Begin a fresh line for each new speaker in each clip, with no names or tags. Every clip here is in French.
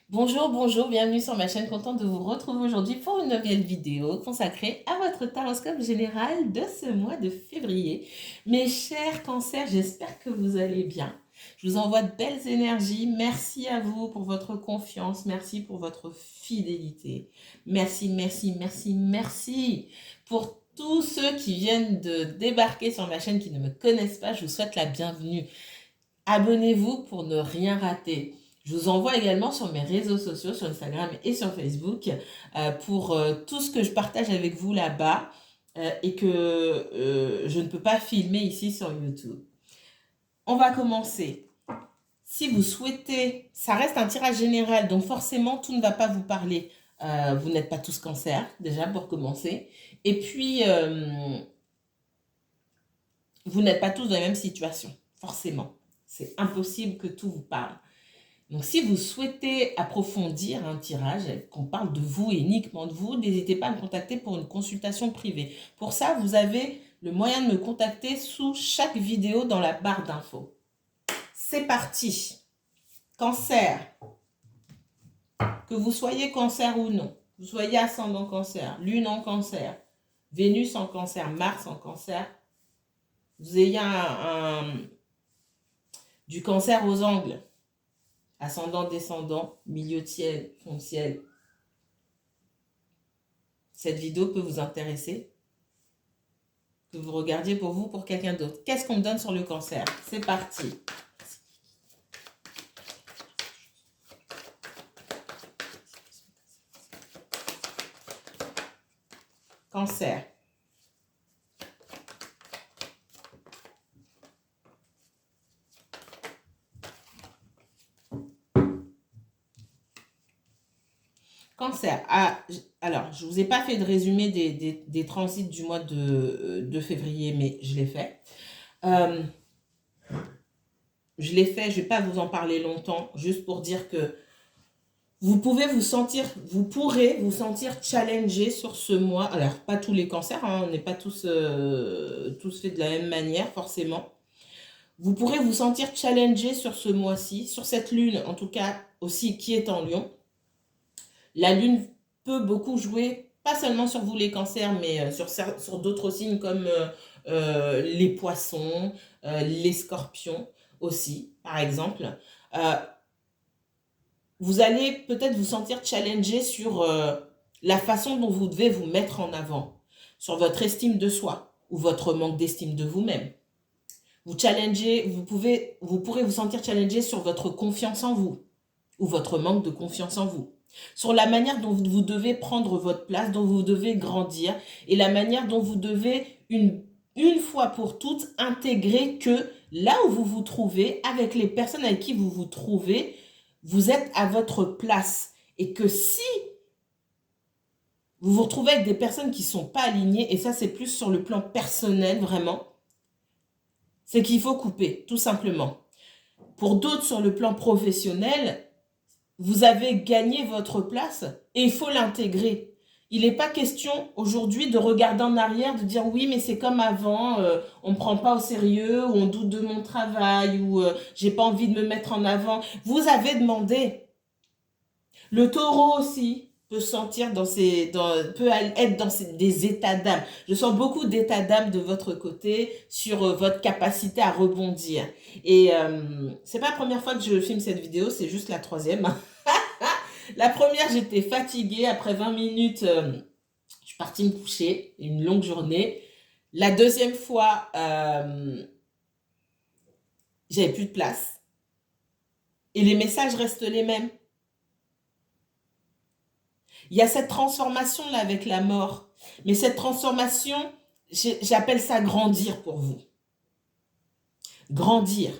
Bonjour, bonjour, bienvenue sur ma chaîne, contente de vous retrouver aujourd'hui pour une nouvelle vidéo consacrée à votre horoscope général de ce mois de février. Mes chers cancers, j'espère que vous allez bien. Je vous envoie de belles énergies. Merci à vous pour votre confiance, merci pour votre fidélité. Merci, merci, merci, merci pour tous ceux qui viennent de débarquer sur ma chaîne qui ne me connaissent pas. Je vous souhaite la bienvenue. Abonnez-vous pour ne rien rater. Je vous envoie également sur mes réseaux sociaux, sur Instagram et sur Facebook, pour tout ce que je partage avec vous là-bas et que je ne peux pas filmer ici sur YouTube. On va commencer. Si vous souhaitez, ça reste un tirage général, donc forcément tout ne va pas vous parler. Vous n'êtes pas tous cancer, déjà pour commencer. Et puis, vous n'êtes pas tous dans la même situation, forcément. C'est impossible que tout vous parle. Donc, si vous souhaitez approfondir un tirage, qu'on parle de vous et uniquement de vous, n'hésitez pas à me contacter pour une consultation privée. Pour ça, vous avez le moyen de me contacter sous chaque vidéo dans la barre d'infos. C'est parti. Cancer. Que vous soyez cancer ou non, vous soyez ascendant cancer, lune en cancer, Vénus en cancer, Mars en cancer, vous ayez du cancer aux angles, ascendant, descendant, milieu de ciel, fond de ciel. Cette vidéo peut vous intéresser, que vous regardiez pour vous, pour quelqu'un d'autre. Qu'est-ce qu'on me donne sur le cancer? C'est parti. Cancer. Cancer. Ah, alors, je ne vous ai pas fait de résumé des transits du mois de février, mais je l'ai fait. Je l'ai fait, je ne vais pas vous en parler longtemps, juste pour dire que vous pourrez vous sentir challengé sur ce mois. Alors, pas tous les cancers, hein, on n'est pas tous faits de la même manière, forcément. Vous pourrez vous sentir challengé sur ce mois-ci, sur cette lune, en tout cas aussi qui est en Lion. La lune peut beaucoup jouer, pas seulement sur vous les cancers, mais sur d'autres signes comme les poissons, les scorpions aussi, par exemple. Vous allez peut-être vous sentir challengé sur la façon dont vous devez vous mettre en avant, sur votre estime de soi ou votre manque d'estime de vous-même. Vous pourrez vous sentir challengé sur votre confiance en vous ou votre manque de confiance en vous, sur la manière dont vous devez prendre votre place, dont vous devez grandir et la manière dont vous devez une fois pour toutes intégrer que là où vous vous trouvez, avec les personnes avec qui vous vous trouvez, vous êtes à votre place et que si vous vous retrouvez avec des personnes qui ne sont pas alignées, et ça c'est plus sur le plan personnel vraiment, c'est qu'il faut couper, tout simplement. Pour d'autres, sur le plan professionnel, vous avez gagné votre place et il faut l'intégrer. Il n'est pas question aujourd'hui de regarder en arrière, de dire oui, mais c'est comme avant, on ne me prend pas au sérieux, ou on doute de mon travail, ou j'ai pas envie de me mettre en avant. Vous avez demandé. Le taureau aussi peut sentir peut être dans des états d'âme. Je sens beaucoup d'états d'âme de votre côté sur votre capacité à rebondir. Et c'est pas la première fois que je filme cette vidéo, c'est juste la troisième. La première, j'étais fatiguée. Après 20 minutes, je suis partie me coucher. Une longue journée. La deuxième fois, j'avais plus de place. Et les messages restent les mêmes. Il y a cette transformation-là avec la mort. Mais cette transformation, j'appelle ça grandir pour vous. Grandir.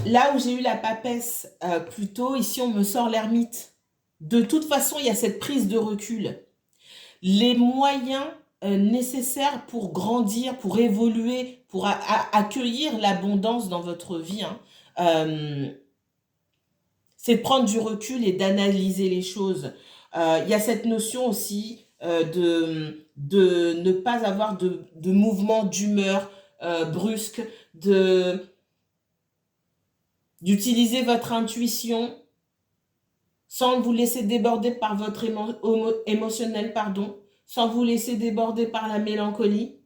Là où j'ai eu la papesse plus tôt, ici on me sort l'ermite. De toute façon, il y a cette prise de recul. Les moyens nécessaires pour grandir, pour évoluer, pour accueillir l'abondance dans votre vie, c'est de prendre du recul et d'analyser les choses. Il y a cette notion aussi de ne pas avoir de mouvement d'humeur brusque, de d'utiliser votre intuition sans vous laisser déborder par votre émotionnel, pardon, sans vous laisser déborder par la mélancolie,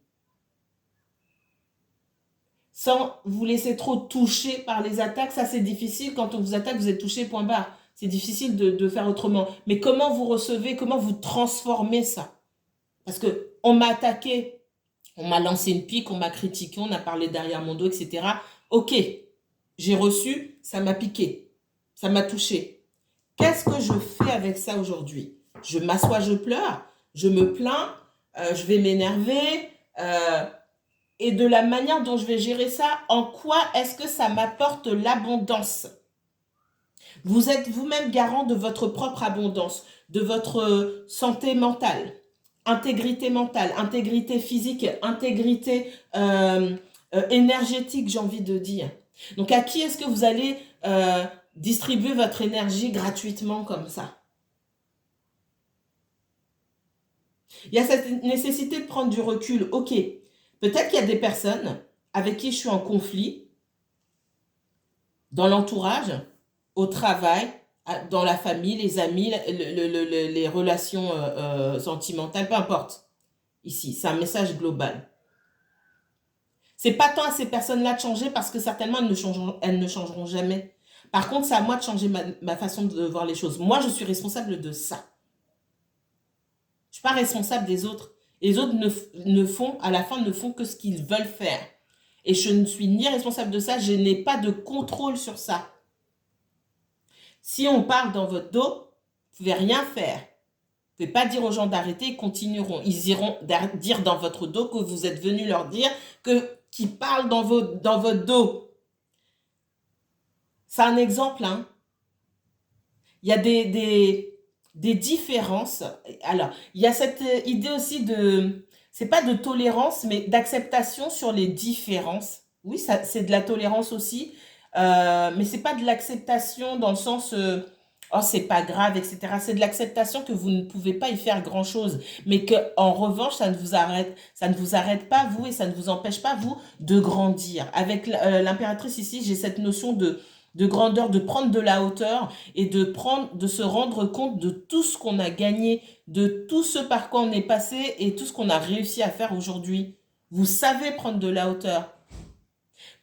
sans vous laisser trop toucher par les attaques. Ça, c'est difficile. Quand on vous attaque, vous êtes touché, point barre. C'est difficile de faire autrement. Mais comment vous recevez, comment vous transformez ça? Parce que on m'a attaqué, on m'a lancé une pique, on m'a critiqué, on a parlé derrière mon dos, etc. Ok, j'ai reçu, ça m'a piqué, ça m'a touché. Qu'est-ce que je fais avec ça aujourd'hui? Je m'assois, je pleure, je me plains, je vais m'énerver. Et de la manière dont je vais gérer ça, en quoi est-ce que ça m'apporte l'abondance? Vous êtes vous-même garant de votre propre abondance, de votre santé mentale, intégrité physique, intégrité énergétique, j'ai envie de dire. Donc, à qui est-ce que vous allez distribuer votre énergie gratuitement comme ça? Il y a cette nécessité de prendre du recul. Ok, peut-être qu'il y a des personnes avec qui je suis en conflit, dans l'entourage, au travail, dans la famille, les amis, les relations sentimentales, peu importe. Ici, c'est un message global. C'est pas tant à ces personnes-là de changer parce que certainement elles ne changeront jamais. Par contre, c'est à moi de changer ma façon de voir les choses. Moi, je suis responsable de ça. Je suis pas responsable des autres. Les autres à la fin, ne font que ce qu'ils veulent faire. Et je ne suis ni responsable de ça, je n'ai pas de contrôle sur ça. Si on parle dans votre dos, vous ne pouvez rien faire. Vous ne pouvez pas dire aux gens d'arrêter, ils continueront. Ils iront dire dans votre dos que vous êtes venu leur dire qu'ils parlent dans votre dos. C'est un exemple, hein. Il y a des différences. Alors, il y a cette idée aussi c'est pas de tolérance, mais d'acceptation sur les différences. Oui, c'est de la tolérance aussi, mais c'est pas de l'acceptation dans le sens oh c'est pas grave, etc. C'est de l'acceptation que vous ne pouvez pas y faire grand-chose, mais que en revanche ça ne vous arrête pas vous et ça ne vous empêche pas vous de grandir. Avec l'impératrice ici, j'ai cette notion de grandeur, de prendre de la hauteur et de se rendre compte de tout ce qu'on a gagné, de tout ce par quoi on est passé et tout ce qu'on a réussi à faire aujourd'hui. Vous savez prendre de la hauteur.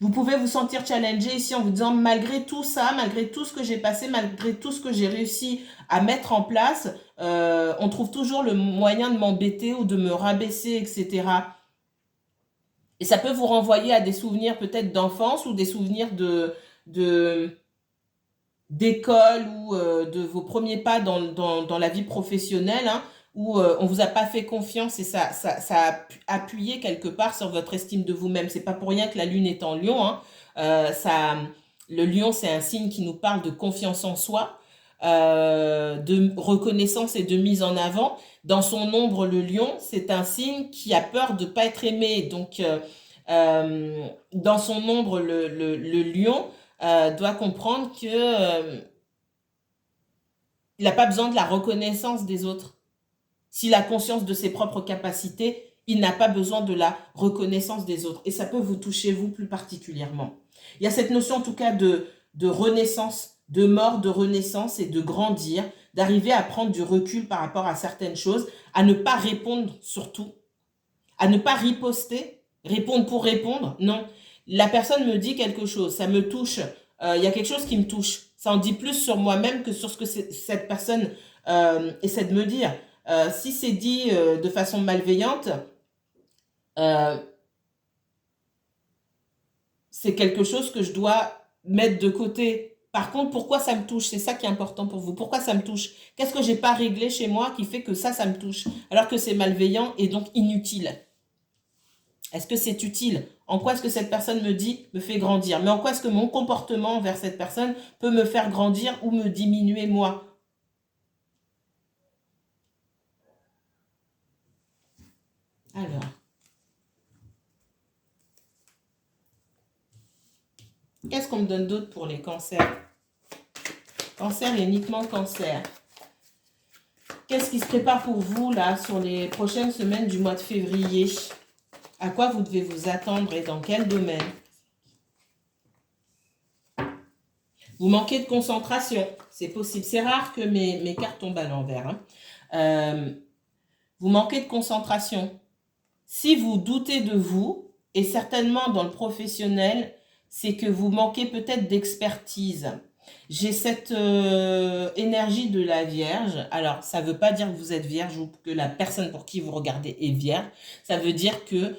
Vous pouvez vous sentir challengé ici en vous disant malgré tout ça, malgré tout ce que j'ai passé, malgré tout ce que j'ai réussi à mettre en place, on trouve toujours le moyen de m'embêter ou de me rabaisser, etc. Et ça peut vous renvoyer à des souvenirs peut-être d'enfance ou des souvenirs d'école ou de vos premiers pas dans la vie professionnelle, hein, où on vous a pas fait confiance et ça a appuyé quelque part sur votre estime de vous-même. C'est pas pour rien que la lune est en lion, hein. Le lion, c'est un signe qui nous parle de confiance en soi, de reconnaissance et de mise en avant. Dans son ombre, le lion, c'est un signe qui a peur de pas être aimé. Donc, dans son ombre, le lion doit comprendre que il n'a pas besoin de la reconnaissance des autres. S'il a conscience de ses propres capacités, il n'a pas besoin de la reconnaissance des autres. Et ça peut vous toucher, vous, plus particulièrement. Il y a cette notion, en tout cas, de renaissance, de mort, de renaissance et de grandir, d'arriver à prendre du recul par rapport à certaines choses, à ne pas répondre surtout, à ne pas riposter, répondre pour répondre. Non, la personne me dit quelque chose, ça me touche, il y a quelque chose qui me touche. Ça en dit plus sur moi-même que sur ce que cette personne essaie de me dire. Si c'est dit de façon malveillante, c'est quelque chose que je dois mettre de côté. Par contre, pourquoi ça me touche? C'est ça qui est important pour vous. Pourquoi ça me touche? Qu'est-ce que j'ai pas réglé chez moi qui fait que ça me touche? Alors que c'est malveillant et donc inutile. Est-ce que c'est utile? En quoi est-ce que cette personne me fait grandir? Mais en quoi est-ce que mon comportement envers cette personne peut me faire grandir ou me diminuer moi? Alors. Qu'est-ce qu'on me donne d'autre pour les cancers? Cancer et uniquement cancer. Qu'est-ce qui se prépare pour vous là sur les prochaines semaines du mois de février? À quoi vous devez vous attendre et dans quel domaine? Vous manquez de concentration. C'est possible. C'est rare que mes cartes tombent à l'envers. Hein. Vous manquez de concentration. Si vous doutez de vous, et certainement dans le professionnel, c'est que vous manquez peut-être d'expertise. J'ai cette énergie de la Vierge. Alors, ça ne veut pas dire que vous êtes vierge ou que la personne pour qui vous regardez est vierge. Ça veut dire que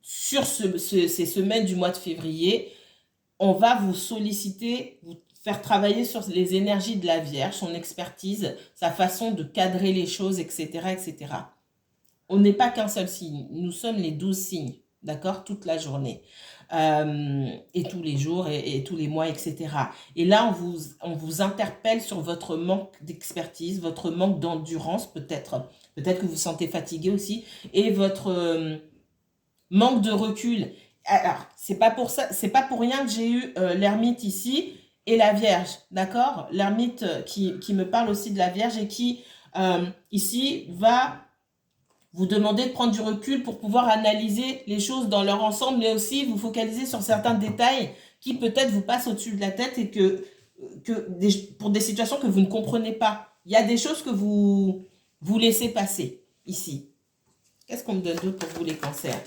sur ces semaines du mois de février, on va vous solliciter, vous faire travailler sur les énergies de la Vierge, son expertise, sa façon de cadrer les choses, etc., etc. On n'est pas qu'un seul signe, nous sommes les 12 signes, d'accord, toute la journée, et tous les jours, et tous les mois, etc. Et là, on vous interpelle sur votre manque d'expertise, votre manque d'endurance, peut-être que vous vous sentez fatigué aussi, et votre manque de recul. Alors, c'est pas pour rien que j'ai eu l'ermite ici et la Vierge, d'accord? L'ermite qui me parle aussi de la Vierge et qui, ici, va vous demander de prendre du recul pour pouvoir analyser les choses dans leur ensemble, mais aussi vous focaliser sur certains détails qui peut-être vous passent au-dessus de la tête et pour des situations que vous ne comprenez pas. Il y a des choses que vous laissez passer ici. Qu'est-ce qu'on me donne d'autre pour vous les cancers?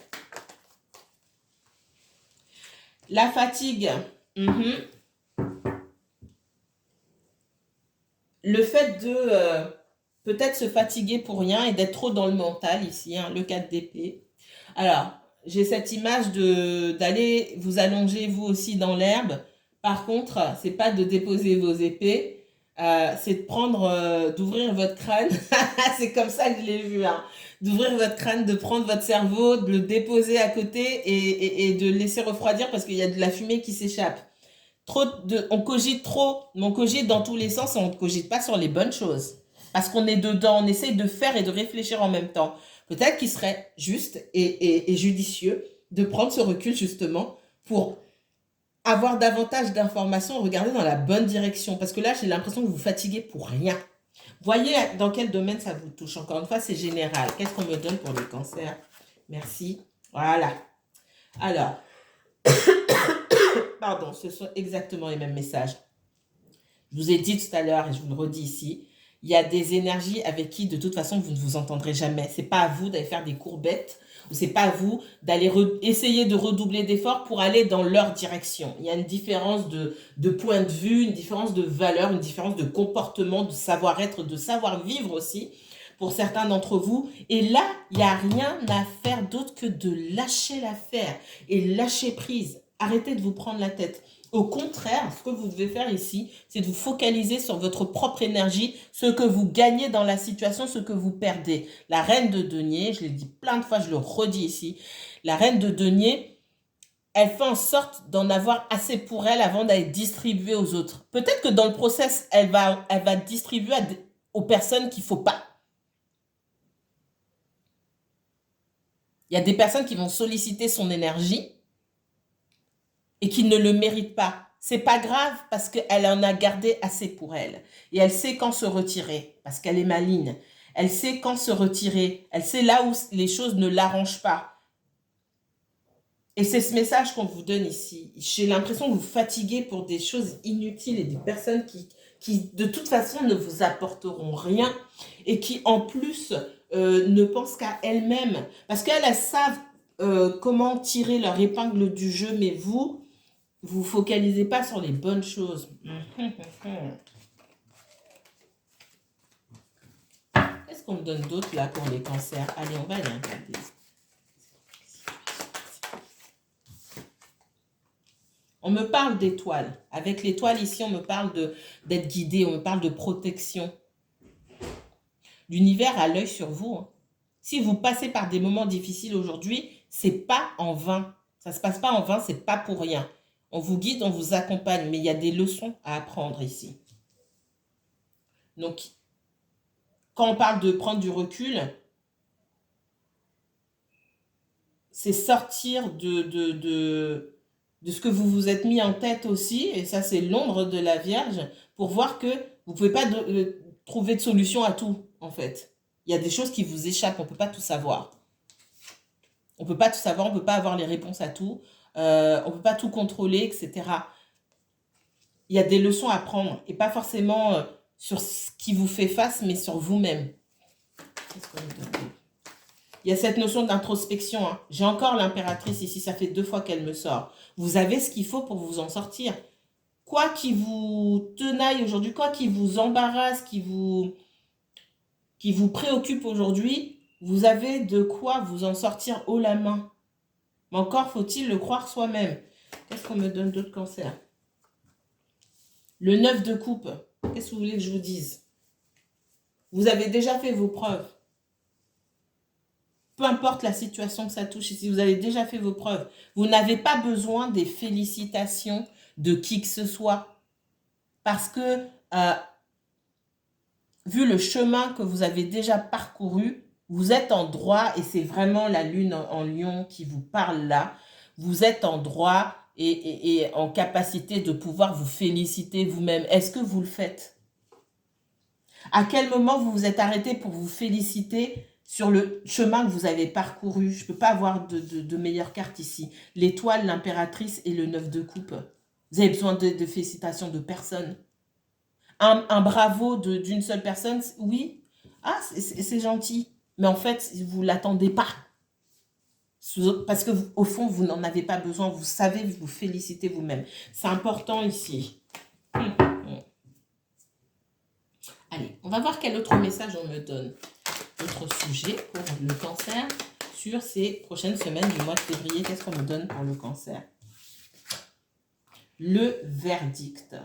La fatigue. Le fait de peut-être se fatiguer pour rien et d'être trop dans le mental ici, hein, le 4 d'épée. Alors, j'ai cette image d'aller vous allonger vous aussi dans l'herbe. Par contre, c'est pas de déposer vos épées, c'est de prendre, d'ouvrir votre crâne. C'est comme ça que je l'ai vu, hein. D'ouvrir votre crâne, de prendre votre cerveau, de le déposer à côté et de le laisser refroidir parce qu'il y a de la fumée qui s'échappe. On cogite trop, mais on cogite dans tous les sens et on ne cogite pas sur les bonnes choses. Parce qu'on est dedans, on essaye de faire et de réfléchir en même temps. Peut-être qu'il serait juste et judicieux de prendre ce recul justement pour avoir davantage d'informations, regarder dans la bonne direction. Parce que là, j'ai l'impression que vous vous fatiguez pour rien. Voyez dans quel domaine ça vous touche. Encore une fois, c'est général. Qu'est-ce qu'on me donne pour les cancers? Merci. Voilà. Alors, pardon, ce sont exactement les mêmes messages. Je vous ai dit tout à l'heure et je vous le redis ici, il y a des énergies avec qui de toute façon vous ne vous entendrez jamais. C'est pas à vous d'aller faire des courbettes ou c'est pas à vous d'aller essayer de redoubler d'efforts pour aller dans leur direction. Il y a une différence de point de vue, une différence de valeur, une différence de comportement, de savoir-être, de savoir-vivre aussi pour certains d'entre vous. Et là, il n'y a rien à faire d'autre que de lâcher l'affaire et lâcher prise. Arrêtez de vous prendre la tête. Au contraire, ce que vous devez faire ici, c'est de vous focaliser sur votre propre énergie, ce que vous gagnez dans la situation, ce que vous perdez. La reine de denier, je l'ai dit plein de fois, je le redis ici, la reine de denier, elle fait en sorte d'en avoir assez pour elle avant d'aller distribuer aux autres. Peut-être que dans le process, elle va distribuer aux personnes qu'il ne faut pas. Il y a des personnes qui vont solliciter son énergie et qui ne le méritent pas. C'est pas grave parce qu'elle en a gardé assez pour elle. Et elle sait quand se retirer parce qu'elle est maligne. Elle sait quand se retirer. Elle sait là où les choses ne l'arrangent pas. Et c'est ce message qu'on vous donne ici. J'ai l'impression que vous fatiguez pour des choses inutiles et des personnes qui de toute façon ne vous apporteront rien et qui en plus ne pensent qu'à elles-mêmes. Parce qu'elles savent comment tirer leur épingle du jeu, mais vous focalisez pas sur les bonnes choses. Qu'est-ce qu'on me donne d'autre là pour les cancers? Allez, on va aller regarder. On me parle d'étoiles. Avec l'étoile ici, on me parle d'être guidé, on me parle de protection. L'univers a l'œil sur vous. Hein. Si vous passez par des moments difficiles aujourd'hui, c'est pas en vain. Ça se passe pas en vain, c'est pas pour rien. On vous guide, on vous accompagne, mais il y a des leçons à apprendre ici. Donc, quand on parle de prendre du recul, c'est sortir de ce que vous vous êtes mis en tête aussi, et ça c'est l'ombre de la Vierge, pour voir que vous ne pouvez pas trouver de solution à tout, en fait. Il y a des choses qui vous échappent, on ne peut pas tout savoir. On ne peut pas tout savoir, on ne peut pas avoir les réponses à tout, on ne peut pas tout contrôler, etc. il y a des leçons à prendre et pas forcément sur ce qui vous fait face, mais sur vous-même. Il y a cette notion d'introspection. Hein. J'ai encore l'impératrice ici, ça fait 2 fois qu'elle me sort. Vous avez ce qu'il faut pour vous en sortir. Quoi qui vous tenaille aujourd'hui, quoi qui vous embarrasse, qui vous préoccupe aujourd'hui, vous avez de quoi vous en sortir haut la main. Mais encore faut-il le croire soi-même. Qu'est-ce qu'on me donne d'autre cancer? Le 9 de coupe. Qu'est-ce que vous voulez que je vous dise? Vous avez déjà fait vos preuves. Peu importe la situation que ça touche, si vous avez déjà fait vos preuves, vous n'avez pas besoin des félicitations de qui que ce soit. Parce que, vu le chemin que vous avez déjà parcouru, vous êtes en droit, et c'est vraiment la lune en lion qui vous parle là, vous êtes en droit et en capacité de pouvoir vous féliciter vous-même. Est-ce que vous le faites? À quel moment vous vous êtes arrêté pour vous féliciter sur le chemin que vous avez parcouru? Je ne peux pas avoir de meilleure carte ici. L'étoile, l'impératrice et le 9 de coupe. Vous avez besoin de félicitations de personne. Un bravo d'une seule personne, oui. Ah, c'est gentil. Mais en fait, vous ne l'attendez pas. Parce que au fond, vous n'en avez pas besoin. Vous savez vous féliciter vous-même. C'est important ici. Allez, on va voir quel autre message on me donne. Autre sujet pour le cancer sur ces prochaines semaines du mois de février. Qu'est-ce qu'on me donne pour le cancer? Le verdict.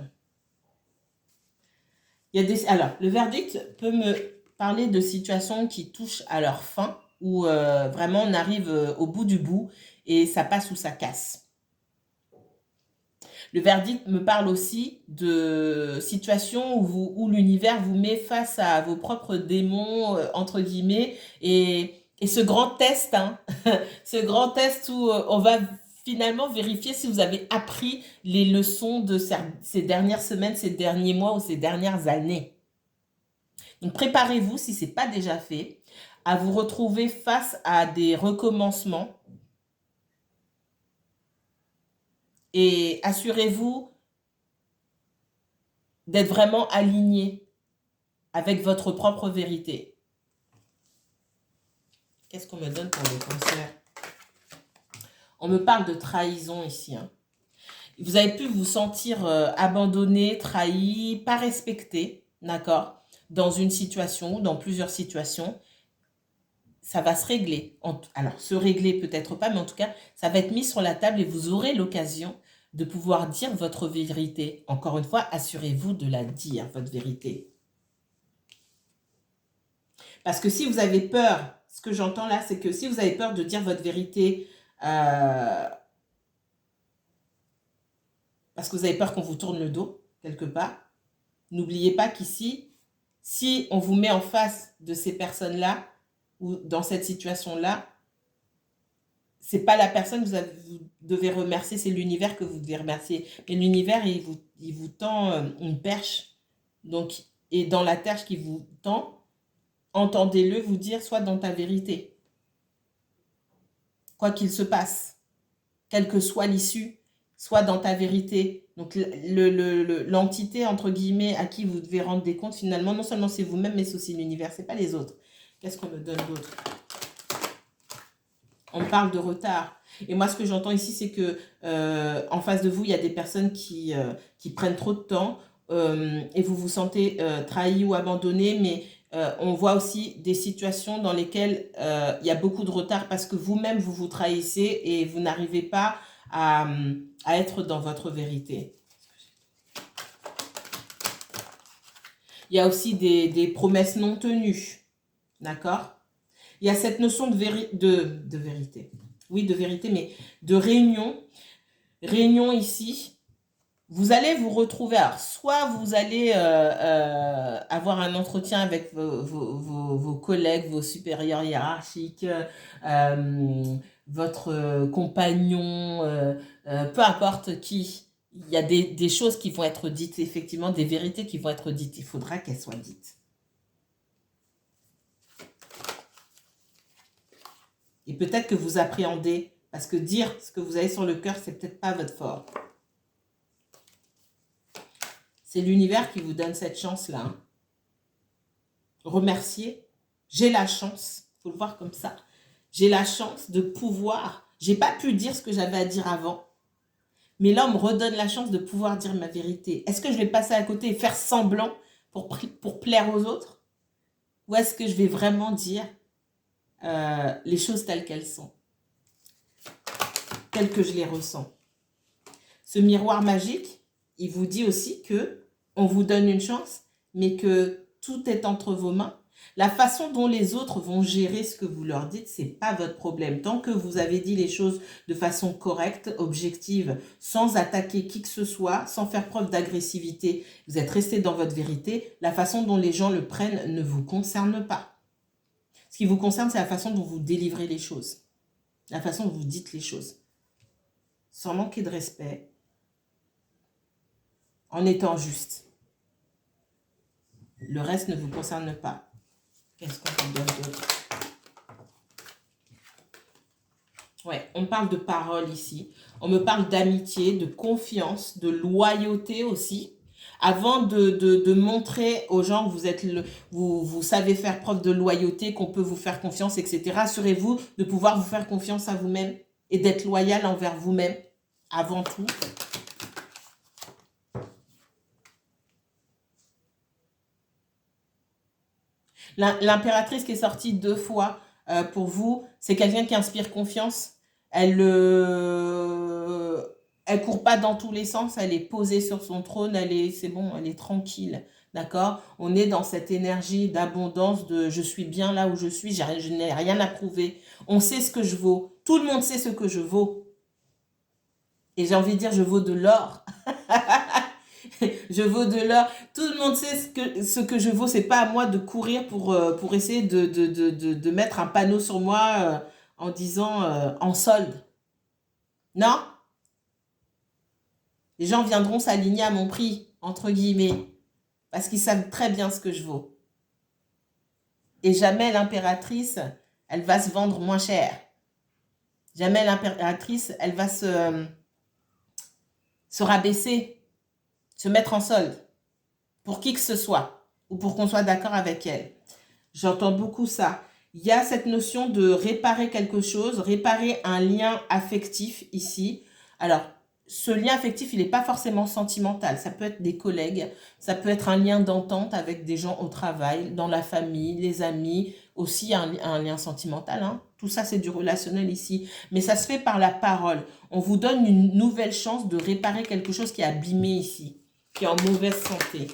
Alors, le verdict peut me parler de situations qui touchent à leur fin, où vraiment on arrive au bout du bout et ça passe ou ça casse. Le verdict me parle aussi de situations où l'univers vous met face à vos propres démons, entre guillemets, et ce grand test, hein, ce grand test où on va finalement vérifier si vous avez appris les leçons de ces dernières semaines, ces derniers mois ou ces dernières années. Donc préparez-vous, si ce n'est pas déjà fait, à vous retrouver face à des recommencements. Et assurez-vous d'être vraiment aligné avec votre propre vérité. Qu'est-ce qu'on me donne pour le cancer? On me parle de trahison ici. Hein. Vous avez pu vous sentir abandonné, trahi, pas respecté, d'accord? Dans une situation ou dans plusieurs situations. Ça va se régler. Alors, se régler peut-être pas, mais en tout cas, ça va être mis sur la table et vous aurez l'occasion de pouvoir dire votre vérité. Encore une fois, assurez-vous de la dire, votre vérité. Parce que si vous avez peur, ce que j'entends là, c'est que si vous avez peur de dire votre vérité, parce que vous avez peur qu'on vous tourne le dos, quelque part, n'oubliez pas qu'ici, si on vous met en face de ces personnes-là, ou dans cette situation-là, c'est pas la personne que vous devez remercier, c'est l'univers que vous devez remercier. Et l'univers, il vous tend une perche. Donc, et dans la perche qu'il vous tend, entendez-le vous dire, soit dans ta vérité. Quoi qu'il se passe, quelle que soit l'issue, soit dans ta vérité. Donc, l'entité, entre guillemets, à qui vous devez rendre des comptes, finalement, non seulement c'est vous-même, mais c'est aussi l'univers, c'est pas les autres. Qu'est-ce qu'on me donne d'autre? On parle de retard. Et moi, ce que j'entends ici, c'est que en face de vous, il y a des personnes qui prennent trop de temps et vous vous sentez trahi ou abandonné, mais on voit aussi des situations dans lesquelles il y a beaucoup de retard parce que vous-même, vous vous trahissez et vous n'arrivez pas à être dans votre vérité. Il y a aussi des promesses non tenues. D'accord? Il y a cette notion de vérité. Oui, de vérité, mais de réunion. Réunion ici. Vous allez vous retrouver. Alors, soit vous allez avoir un entretien avec vos collègues, vos supérieurs hiérarchiques, votre compagnon, peu importe qui. Il y a des choses qui vont être dites, effectivement, des vérités qui vont être dites. Il faudra qu'elles soient dites. Et peut-être que vous appréhendez, parce que dire ce que vous avez sur le cœur, c'est peut-être pas votre fort. C'est l'univers qui vous donne cette chance-là. Hein. Remerciez. J'ai la chance, il faut le voir comme ça. J'ai la chance de pouvoir. J'ai pas pu dire ce que j'avais à dire avant. Mais là, on me redonne la chance de pouvoir dire ma vérité. Est-ce que je vais passer à côté et faire semblant pour plaire aux autres? Ou est-ce que je vais vraiment dire les choses telles qu'elles sont, telles que je les ressens? Ce miroir magique, il vous dit aussi que on vous donne une chance, mais que tout est entre vos mains. La façon dont les autres vont gérer ce que vous leur dites, c'est pas votre problème. Tant que vous avez dit les choses de façon correcte, objective, sans attaquer qui que ce soit, sans faire preuve d'agressivité, vous êtes resté dans votre vérité, la façon dont les gens le prennent ne vous concerne pas. Ce qui vous concerne, c'est la façon dont vous délivrez les choses, la façon dont vous dites les choses, sans manquer de respect, en étant juste. Le reste ne vous concerne pas. Qu'est-ce qu'on vous donne d'autre? Ouais, on parle de parole ici. On me parle d'amitié, de confiance, de loyauté aussi. Avant de montrer aux gens que vous savez faire preuve de loyauté, qu'on peut vous faire confiance, etc., assurez-vous de pouvoir vous faire confiance à vous-même et d'être loyal envers vous-même avant tout. L'impératrice qui est sortie 2 fois pour vous, c'est quelqu'un qui inspire confiance. Elle court pas dans tous les sens, elle est posée sur son trône, c'est bon, elle est tranquille. D'accord? On est dans cette énergie d'abondance, de je suis bien là où je suis, je n'ai rien à prouver. On sait ce que je vaux. Tout le monde sait ce que je vaux. Et j'ai envie de dire, je vaux de l'or. Je vaux de l'or. Tout le monde sait ce que je vaux. C'est pas à moi de courir pour essayer de mettre un panneau sur moi en disant en solde. Non? Les gens viendront s'aligner à mon prix, entre guillemets, parce qu'ils savent très bien ce que je vaux. Et jamais l'impératrice, elle va se vendre moins cher. Jamais l'impératrice, elle va se rabaisser, se mettre en solde. Pour qui que ce soit, ou pour qu'on soit d'accord avec elle. J'entends beaucoup ça. Il y a cette notion de réparer quelque chose, réparer un lien affectif ici. Alors, ce lien affectif, il n'est pas forcément sentimental. Ça peut être des collègues, ça peut être un lien d'entente avec des gens au travail, dans la famille, les amis, aussi un lien sentimental. Hein. Tout ça, c'est du relationnel ici. Mais ça se fait par la parole. On vous donne une nouvelle chance de réparer quelque chose qui est abîmé ici, qui est en mauvaise santé.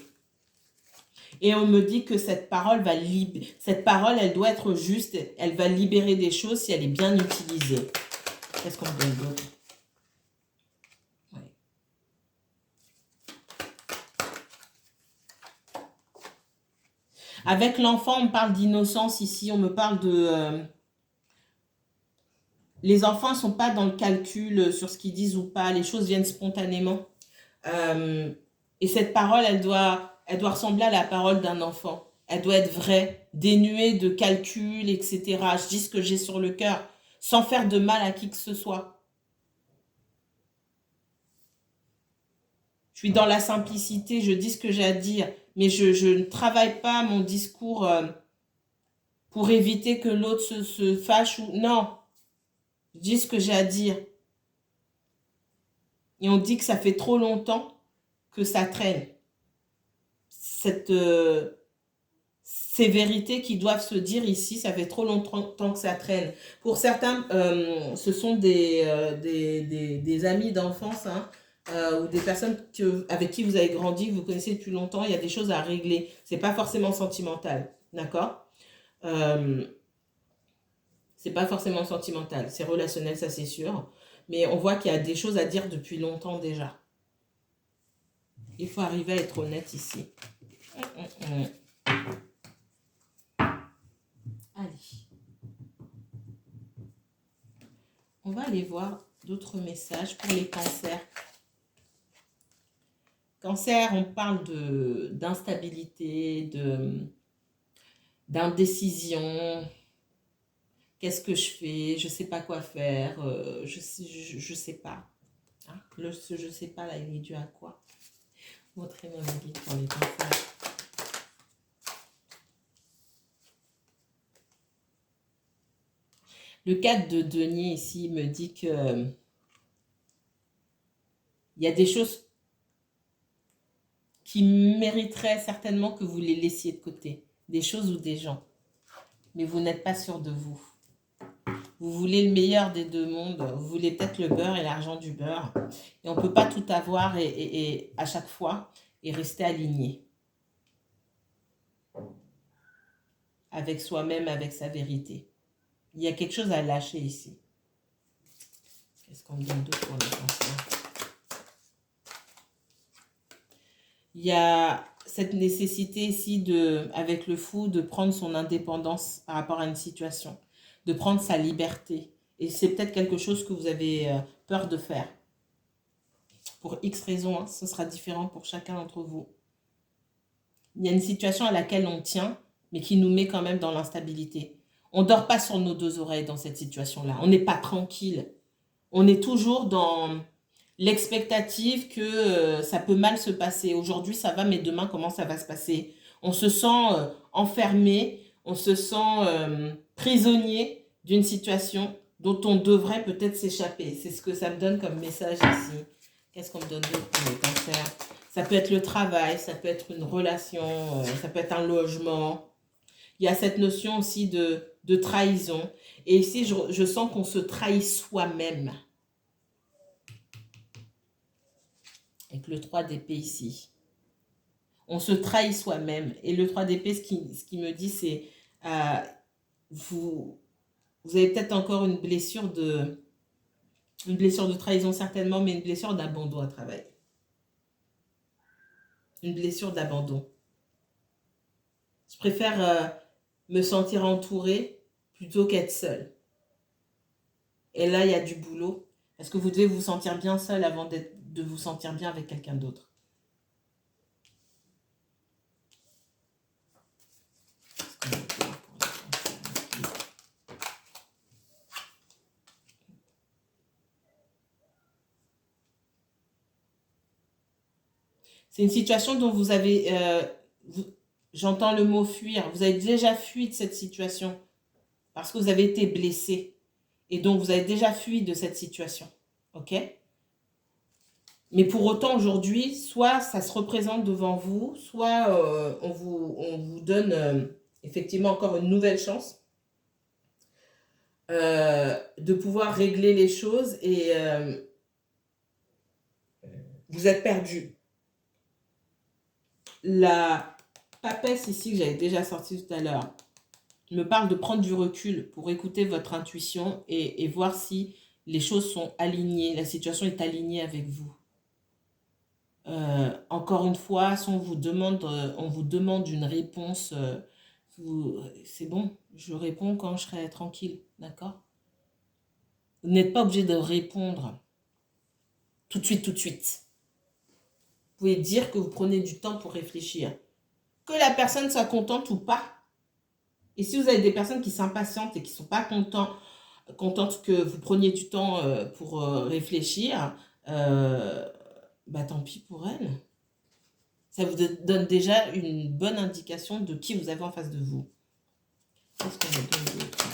Et on me dit que cette parole, elle doit être juste, elle va libérer des choses si elle est bien utilisée. Qu'est-ce qu'on me donne d'autre? Ouais. Avec l'enfant, on parle d'innocence ici, on me parle de... les enfants ne sont pas dans le calcul sur ce qu'ils disent ou pas, les choses viennent spontanément. Et cette parole, elle doit ressembler à la parole d'un enfant. Elle doit être vraie, dénuée de calcul, etc. Je dis ce que j'ai sur le cœur, sans faire de mal à qui que ce soit. Je suis dans la simplicité, je dis ce que j'ai à dire, mais je ne travaille pas mon discours pour éviter que l'autre se fâche. Non, je dis ce que j'ai à dire. Et on dit que ça fait trop longtemps que ça traîne. Ces vérités qui doivent se dire ici, ça fait trop longtemps que ça traîne. Pour certains, ce sont des amis d'enfance, hein, ou des personnes avec qui vous avez grandi, que vous connaissez depuis longtemps. Il y a des choses à régler. C'est pas forcément sentimental, d'accord? C'est pas forcément sentimental, c'est relationnel, ça c'est sûr. Mais on voit qu'il y a des choses à dire depuis longtemps déjà. Il faut arriver à être honnête ici. Allez. On va aller voir d'autres messages pour les cancers. Cancer, on parle d'instabilité, d'indécision. Qu'est-ce que je fais? Je ne sais pas quoi faire. Je sais pas. Hein? Je sais pas, là, il est dû à quoi? Montrez-moi mon guide pour les cancers. Le 4 de denier ici me dit que il y a des choses qui mériteraient certainement que vous les laissiez de côté. Des choses ou des gens. Mais vous n'êtes pas sûr de vous. Vous voulez le meilleur des deux mondes. Vous voulez peut-être le beurre et l'argent du beurre. Et on ne peut pas tout avoir et à chaque fois et rester aligné. Avec soi-même, avec sa vérité. Il y a quelque chose à lâcher ici. Qu'est-ce qu'on me donne d'autre pour les cancers? Il y a cette nécessité ici, avec le fou, de prendre son indépendance par rapport à une situation, de prendre sa liberté. Et c'est peut-être quelque chose que vous avez peur de faire. Pour X raisons, hein, ce sera différent pour chacun d'entre vous. Il y a une situation à laquelle on tient, mais qui nous met quand même dans l'instabilité. On ne dort pas sur nos deux oreilles dans cette situation-là. On n'est pas tranquille. On est toujours dans l'expectative que ça peut mal se passer. Aujourd'hui, ça va, mais demain, comment ça va se passer? On se sent enfermé, on se sent prisonnier d'une situation dont on devrait peut-être s'échapper. C'est ce que ça me donne comme message ici. Qu'est-ce qu'on me donne d'autre pour les cancers? Ça peut être le travail, ça peut être une relation, ça peut être un logement. Il y a cette notion aussi de trahison. Et ici, je sens qu'on se trahit soi-même. Avec le 3 d'épée ici. On se trahit soi-même. Et le 3 d'épée, ce qui me dit, c'est vous avez peut-être encore une blessure de trahison certainement, mais une blessure d'abandon à travailler. Une blessure d'abandon. Je préfère me sentir entourée plutôt qu'être seule. Et là, il y a du boulot. Parce que vous devez vous sentir bien seul avant de vous sentir bien avec quelqu'un d'autre. C'est une situation dont vous avez... j'entends le mot fuir. Vous avez déjà fui de cette situation parce que vous avez été blessé. Et donc, vous avez déjà fui de cette situation. OK? Mais pour autant, aujourd'hui, soit ça se représente devant vous, soit on vous donne effectivement encore une nouvelle chance de pouvoir régler les choses et vous êtes perdu. La papesse ici, que j'avais déjà sortie tout à l'heure, me parle de prendre du recul pour écouter votre intuition et voir si les choses sont alignées, la situation est alignée avec vous. Encore une fois, si on vous demande une réponse, c'est bon, je réponds quand je serai tranquille, d'accord? Vous n'êtes pas obligé de répondre tout de suite, tout de suite. Vous pouvez dire que vous prenez du temps pour réfléchir. Que la personne soit contente ou pas. Et si vous avez des personnes qui s'impatientent et qui ne sont pas contentes que vous preniez du temps pour réfléchir, bah tant pis pour elles. Ça vous donne déjà une bonne indication de qui vous avez en face de vous. Qu'est-ce qu'on me donne d'autre?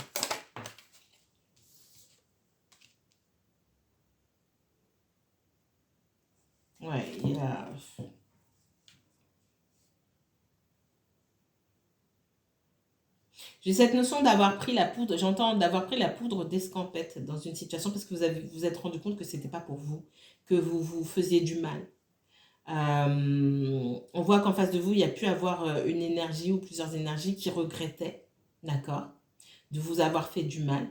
Ouais, il y a... J'ai cette notion d'avoir pris la poudre, j'entends d'avoir pris la poudre d'escampette dans une situation parce que vous êtes rendu compte que ce n'était pas pour vous, que vous vous faisiez du mal. On voit qu'en face de vous, il y a pu avoir une énergie ou plusieurs énergies qui regrettaient, d'accord, de vous avoir fait du mal.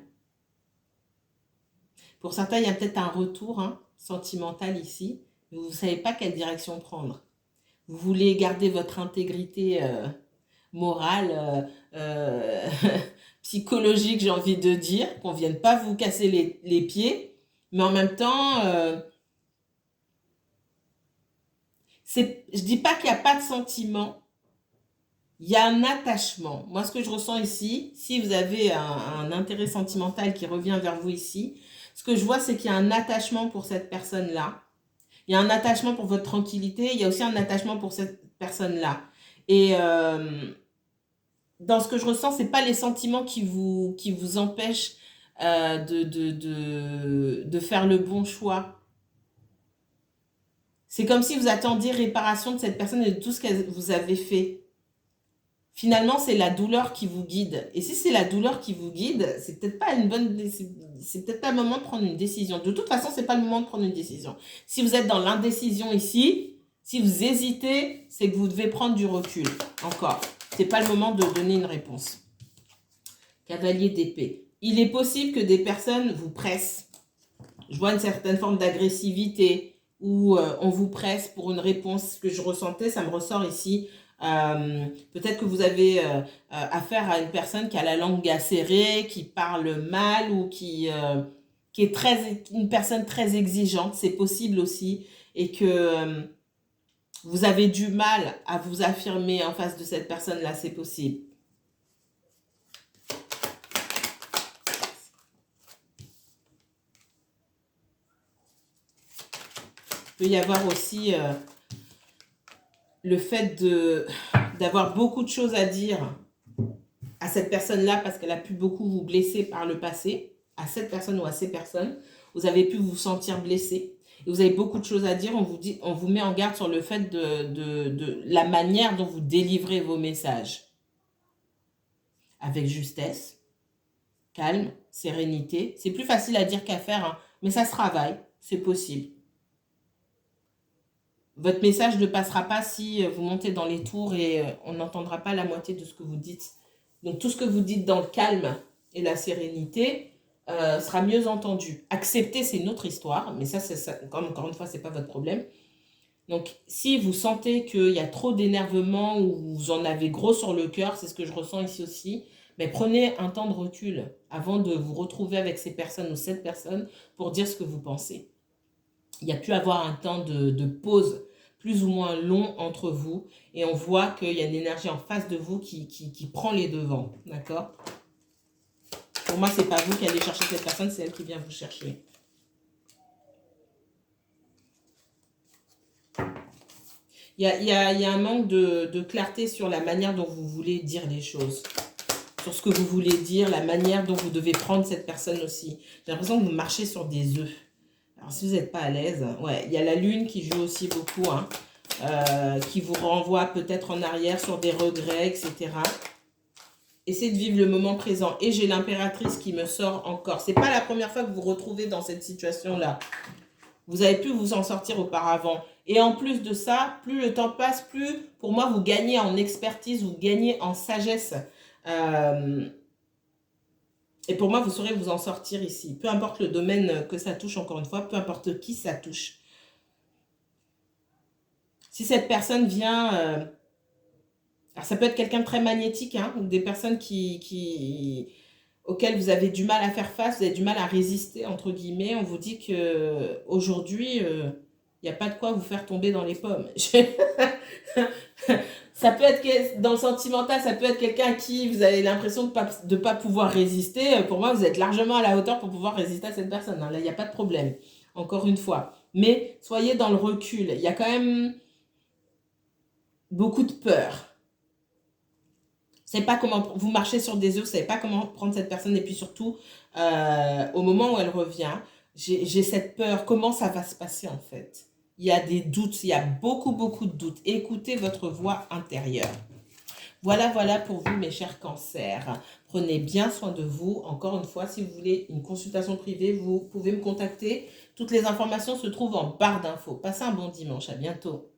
Pour certains, il y a peut-être un retour sentimental ici, mais vous ne savez pas quelle direction prendre. Vous voulez garder votre intégrité morale, psychologique, j'ai envie de dire, qu'on ne vienne pas vous casser les pieds, mais en même temps, je ne dis pas qu'il n'y a pas de sentiment, il y a un attachement. Moi, ce que je ressens ici, si vous avez un intérêt sentimental qui revient vers vous ici, ce que je vois, c'est qu'il y a un attachement pour cette personne-là, Il y a un attachement pour votre tranquillité, il y a aussi un attachement pour cette personne-là. Et dans ce que je ressens, c'est pas les sentiments qui vous empêchent de faire le bon choix. C'est comme si vous attendiez réparation de cette personne et de tout ce que vous avez fait. Finalement, c'est la douleur qui vous guide. Et si c'est la douleur qui vous guide, c'est peut-être pas c'est peut-être pas le moment de prendre une décision. De toute façon, c'est pas le moment de prendre une décision. Si vous êtes dans l'indécision ici, si vous hésitez, c'est que vous devez prendre du recul. Encore, c'est pas le moment de donner une réponse. Cavalier d'épée. Il est possible que des personnes vous pressent. Je vois une certaine forme d'agressivité où on vous presse pour une réponse. Ce que je ressentais, ça me ressort ici. Peut-être que vous avez affaire à une personne qui a la langue acérée, qui parle mal ou qui est une personne très exigeante. C'est possible aussi. Et que vous avez du mal à vous affirmer en face de cette personne-là. C'est possible. Il peut y avoir aussi le fait d'avoir beaucoup de choses à dire à cette personne-là parce qu'elle a pu beaucoup vous blesser par le passé, à cette personne ou à ces personnes. Vous avez pu vous sentir blessé. Et vous avez beaucoup de choses à dire. On vous met en garde sur le fait de la manière dont vous délivrez vos messages. Avec justesse, calme, sérénité. C'est plus facile à dire qu'à faire, hein, mais ça se travaille. C'est possible. Votre message ne passera pas si vous montez dans les tours et on n'entendra pas la moitié de ce que vous dites. Donc tout ce que vous dites dans le calme et la sérénité sera mieux entendu. Accepter, c'est une autre histoire, mais ça, encore une fois, ce n'est pas votre problème. Donc si vous sentez qu'il y a trop d'énervement ou vous en avez gros sur le cœur, c'est ce que je ressens ici aussi, mais prenez un temps de recul avant de vous retrouver avec ces personnes ou cette personne pour dire ce que vous pensez. Il y a pu avoir un temps de pause plus ou moins long entre vous et on voit qu'il y a une énergie en face de vous qui prend les devants, d'accord? Pour moi, c'est pas vous qui allez chercher cette personne, c'est elle qui vient vous chercher. Il y a un manque de clarté sur la manière dont vous voulez dire les choses, sur ce que vous voulez dire, la manière dont vous devez prendre cette personne aussi. J'ai l'impression que vous marchez sur des œufs. Alors, si vous n'êtes pas à l'aise, ouais, il y a la lune qui joue aussi beaucoup, hein, qui vous renvoie peut-être en arrière sur des regrets, etc. Essayez de vivre le moment présent. Et j'ai l'impératrice qui me sort encore. C'est pas la première fois que vous vous retrouvez dans cette situation-là. Vous avez pu vous en sortir auparavant. Et en plus de ça, plus le temps passe, plus, pour moi, vous gagnez en expertise, vous gagnez en sagesse. Et pour moi, vous saurez vous en sortir ici. Peu importe le domaine que ça touche, encore une fois, peu importe qui ça touche. Si cette personne vient... alors ça peut être quelqu'un de très magnétique, hein, ou des personnes auxquelles vous avez du mal à faire face, vous avez du mal à résister, entre guillemets. On vous dit qu'aujourd'hui, il n'y a pas de quoi vous faire tomber dans les pommes. Ça peut être, dans le sentimental, ça peut être quelqu'un à qui vous avez l'impression de pas pouvoir résister. Pour moi, vous êtes largement à la hauteur pour pouvoir résister à cette personne, hein. Là, il n'y a pas de problème, encore une fois. Mais soyez dans le recul. Il y a quand même beaucoup de peur. Vous ne savez pas comment, vous marchez sur des œufs, vous ne savez pas comment prendre cette personne. Et puis surtout, au moment où elle revient, j'ai cette peur. Comment ça va se passer en fait? Il y a des doutes, il y a beaucoup de doutes. Écoutez votre voix intérieure. Voilà pour vous mes chers cancers. Prenez bien soin de vous. Encore une fois, si vous voulez une consultation privée, vous pouvez me contacter. Toutes les informations se trouvent en barre d'infos. Passez un bon dimanche, à bientôt.